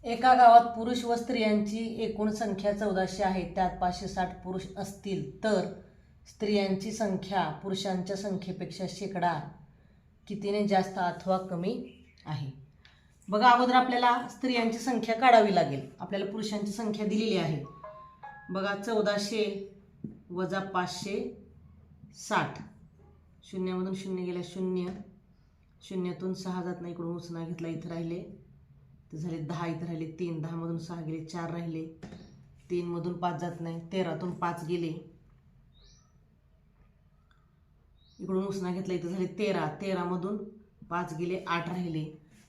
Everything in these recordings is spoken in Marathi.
एका गावात पुरुष व स्त्रियांची एकूण संख्या 1400 आहे. त्यात 560 पुरुष असतील तर स्त्रियांची संख्या पुरुषांच्या संख्येपेक्षा शेकडा कितीने जास्त अथवा कमी आहे. बघा, अगोदर आपल्याला स्त्रियांची संख्या काढावी लागेल. आपल्याला पुरुषांची संख्या दिलेली आहे. बघा, 1400 वजा 560, शून्यामधून शून्य गेल्या शून्य, शून्यातून 6 जात नाही, इकडून उसना घेतला, इथं राहिले तर झाले 10, इथं राहिले 3, 10 मधून 6 गेले 4 राहिले, 3 मधून 5 जात नाही, 13तून 5 गेले, इकडून उसना घेतला, इथं झाले 13, 13 मधून 5 गेले 8 राहिले.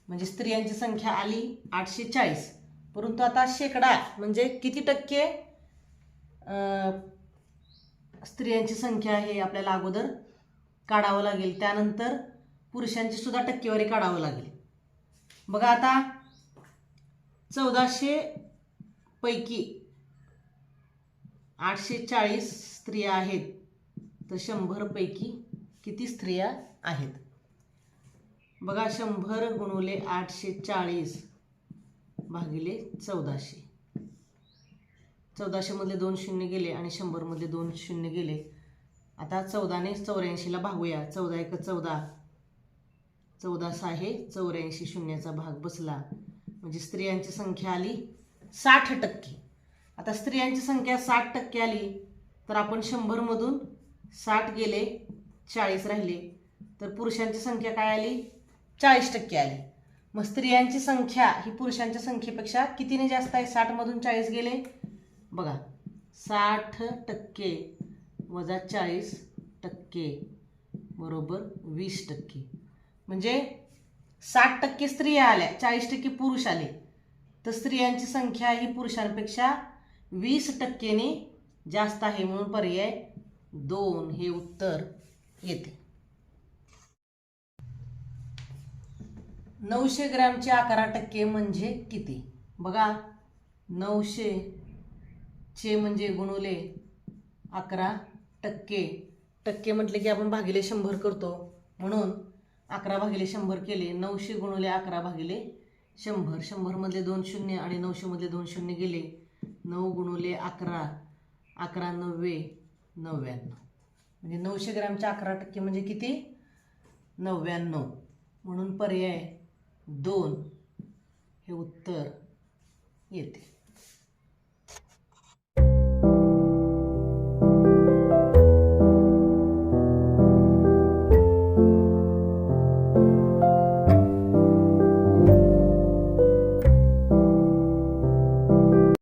म्हणजे स्त्रियांची संख्या आली 840. परंतु आता शेकडा म्हणजे किती टक्के स्त्रियांची संख्या हे आपल्याला अगोदर काढावं लागेल. त्यानंतर पुरुषांची सुद्धा टक्केवारी काढावं लागेल. बघा, आता 1400 पैकी 840 स्त्रिया आहेत तर 100 पैकी किती स्त्रिया आहेत? बघा, 100 गुणुले 840 भागिले 1400. 1400 मधले 2 शून्य गेले आणि 100 मधले 2 शून्य गेले. आता 14 ने 84 ला भागूया. 14 एक 14, 14 6 84, शून्याचा भाग बसला. म्हणजे स्त्रियांची संख्या आली 60%. आता स्त्रियांची संख्या 60% आली तर आपण 100 मधून 60 गेले 40 राहिले तर पुरुषांची संख्या काय आली? 40% आली. मग स्त्रियांची संख्या ही पुरुषांच्या संख्येपेक्षा कितीने जास्त आहे? 60 मधून 40 गेले. बघा, 60% वजा 40% बरोबर 20%. म्हणजे 60% स्त्रिया आल्या, 40% पुरुष आले तर स्त्रियांची संख्या ही पुरुषांपेक्षा 20%ने जास्त आहे. म्हणून पर्याय 2 हे उत्तर येते. 900 ग्रॅमचे 11% म्हणजे किती? बघा, 900 चे म्हणजे गुणुले 11%. टक्के म्हटले की आपण भागिले 100 करतो, म्हणून 11 भागिले 100 केले. 900 गुणुले 11 भागिले 100. 100 मधले 2 शून्य आणि 900 मधले 2 शून्य गेले. 9 गुणुले 11, 11 9 99. म्हणजे 900 ग्रॅमचे 11% म्हणजे किती? 99. म्हणून पर्याय 2 हे उत्तर येते.